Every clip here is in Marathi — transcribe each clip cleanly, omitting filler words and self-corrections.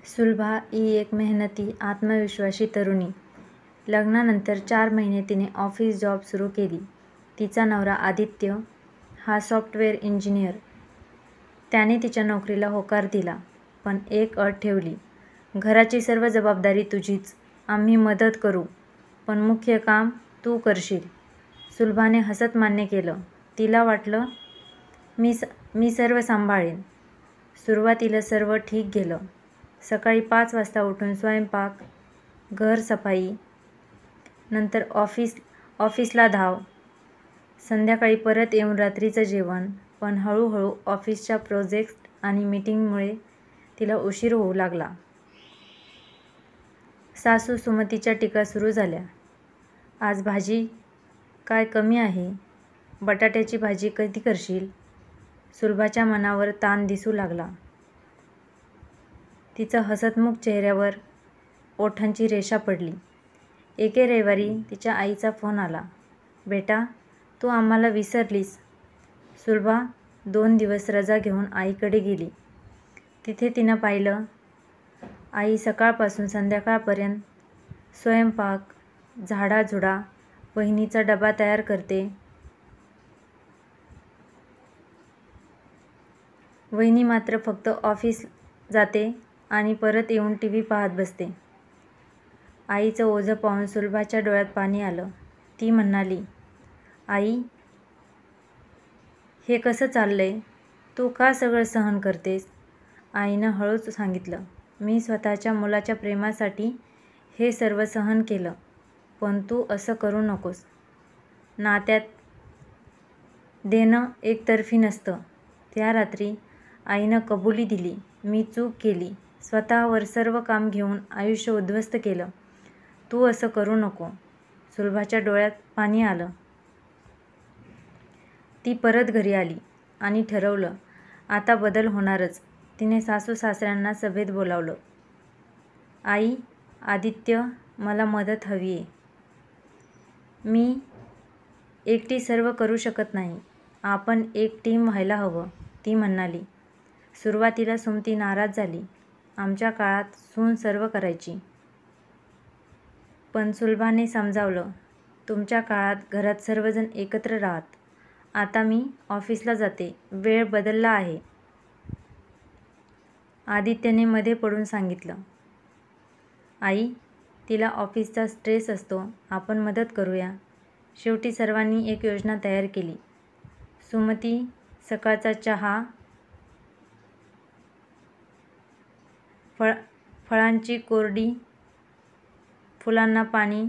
सुलभा ही एक मेहनती, आत्मविश्वासी तरुणी. लग्नानंतर 4 महिने तिने ऑफिस जॉब सुरू केली. तिचा नवरा आदित्य हा सॉफ्टवेअर इंजिनियर. त्याने तिच्या नोकरीला होकार दिला, पण एक अट ठेवली, घराची सर्व जबाबदारी तुझीच. आम्ही मदत करू, पण मुख्य काम तू करशील. सुलभाने हसत मान्य केलं. तिला वाटलं, मी सर्व सांभाळेन. सुरुवातीला सर्व ठीक गेलं. सकाळी 5 वाजता उठून स्वयंपाक, घर सफाई, नंतर ऑफिसला धाव, संध्याकाळी परत येऊन रात्रीचं जेवण. पण हळूहळू ऑफिसच्या प्रोजेक्ट आणि मीटिंगमुळे तिला उशीर होऊ लागला. सासू सुमतीच्या टीका सुरू झाल्या. आज भाजी काय कमी आहे? बटाट्याची भाजी कधी करशील? सुलभाच्या मनावर ताण दिसू लागला. तिच्या हसतमुख चेहऱ्यावर ओठांची रेषा पडली. एके रविवारी तिच्या आईचा फोन आला. बेटा, तू आम्हाला विसरलीस. सुलभा 2 दिवस रजा घेऊन आईकडे गेली. तिथे तिनं पाहिलं, आई सकाळपासून संध्याकाळपर्यंत स्वयंपाक, झाडाझुडा, वहिनीचा डबा तयार करते. वहिनी मात्र फक्त ऑफिस जाते आणि परत येऊन टीव्ही पाहत बसते. आईचं ओझं पाहून सुलभाच्या डोळ्यात पाणी आलं. ती म्हणाली, आई, हे कसं चाललंय? तू का सगळं सहन करतेस? आईनं हळूच सांगितलं, मी स्वतःच्या मुलाच्या प्रेमासाठी हे सर्व सहन केलं, पण तू असं करू नकोस. नात्यात देणं एकतर्फी नसतं. त्या रात्री आईनं कबुली दिली, मी चूक केली. स्वतःवर सर्व काम घेऊन आयुष्य उद्ध्वस्त केलं. तू असं करू नको. सुलभाच्या डोळ्यात पाणी आलं. ती परत घरी आली आणि ठरवलं, आता बदल होणारच. तिने सासू-सासऱ्यांना सभेत बोलावलं. आई, आदित्य, मला मदत हवीये. मी एकटी सर्व करू शकत नाही. आपण एक टीम व्हायला हवं, ती म्हणाली. सुरुवातीला सुमती नाराज झाली. आमच्या काळात सून सर्व करायची. पण सुलभाने समजावलं, तुमच्या काळात घरात सर्वजण एकत्र राहत. आता मी ऑफिसला जाते. वेळ बदलला आहे. आदित्यने मध्ये पडून सांगितलं. आई, तिला ऑफिसचा स्ट्रेस असतो. आपण मदत करूया. शेवटी सर्वांनी एक योजना तयार केली. सुमती सकाळचा चहा, फळांची कोरडी, फुलांना पाणी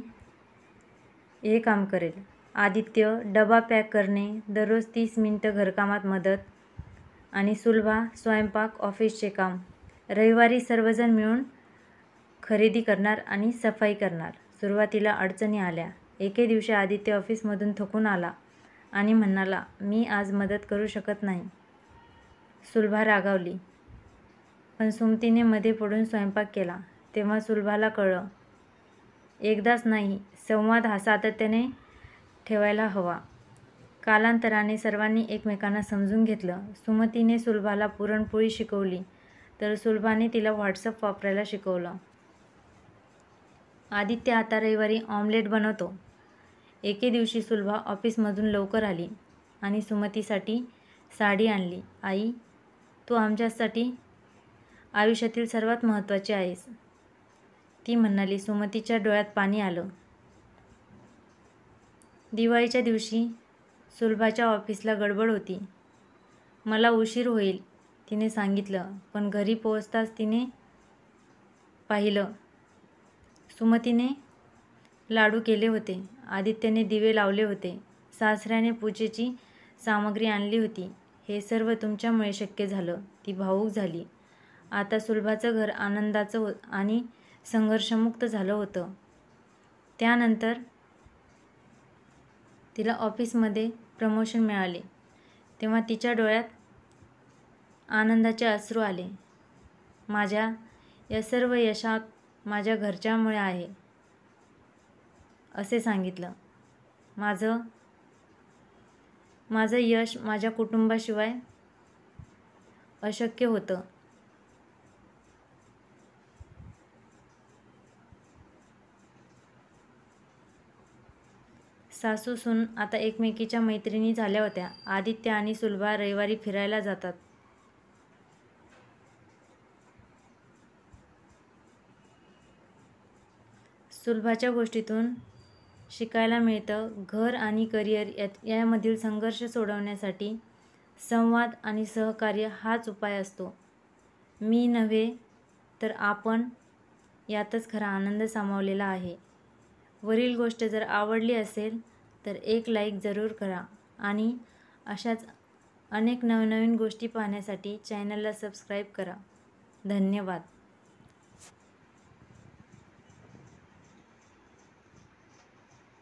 हे काम करेल. आदित्य डबा पॅक करणे, दररोज 30 मिनिटं घरकामात मदत, आणि सुलभा स्वयंपाक, ऑफिसचे काम. रविवारी सर्वजण मिळून खरेदी करणार आणि सफाई करणार. सुरुवातीला अडचणी आल्या. एके दिवशी आदित्य ऑफिसमधून थकून आला आणि म्हणाला, मी आज मदत करू शकत नाही. सुलभा रागावली, पण सुमतीने मध्ये पडून स्वयंपाक केला. तेव्हा सुलभाला कळलं, एकदाच नाही, संवाद हा सातत्याने ठेवायला हवा. कालांतराने सर्वांनी एकमेकांना समजून घेतलं. सुमतीने सुलभाला पुरणपोळी शिकवली, तर सुलभाने तिला व्हॉट्सअप वापरायला शिकवलं. आदित्य आता रविवारी ऑमलेट बनवतो. एके दिवशी सुलभा ऑफिसमधून लवकर आली आणि सुमतीसाठी साडी आणली. आई, तू आमच्यासाठी आयुष्यातील सर्वात महत्त्वाची आहेस, ती म्हणाली. सुमतीच्या डोळ्यात पाणी आलं. दिवाळीच्या दिवशी सुलभाच्या ऑफिसला गडबड होती. मला उशीर होईल, तिने सांगितलं. पण घरी पोहोचताच तिने पाहिलं, सुमतीने लाडू केले होते. आदित्यने दिवे लावले होते. सासऱ्याने पूजेची सामग्री आणली होती. हे सर्व तुमच्यामुळे शक्य झालं. ती भावूक झाली. आता सुलभाचं घर आनंदाचं आणि संघर्षमुक्त झालं होतं. त्यानंतर तिला ऑफिसमध्ये प्रमोशन मिळाले. तेव्हा तिच्या डोळ्यात आनंदाचे अश्रू आले. माझ्या या सर्व यशात माझ्या घरच्यामुळे आहे, असे सांगितलं. माझं यश माझ्या कुटुंबाशिवाय अशक्य होतं. सासू सून आता एकमेकीच्या मैत्रिणी झाल्या होत्या. आदित्य आणि सुलभा रविवारी फिरायला जातात. सुलभाच्या गोष्टीतून शिकायला मिळतं, घर आणि करिअर यामधील संघर्ष सोडवण्यासाठी संवाद आणि सहकार्य हाच उपाय असतो. मी नव्हे तर आपण यातच खरा आनंद सामावलेला आहे. वरील गोष्ट जर आवडली असेल तर एक लाईक जरूर करा आणि अशाच अनेक नवनवीन गोष्टी पाहण्यासाठी चॅनलला सबस्क्राईब करा. धन्यवाद.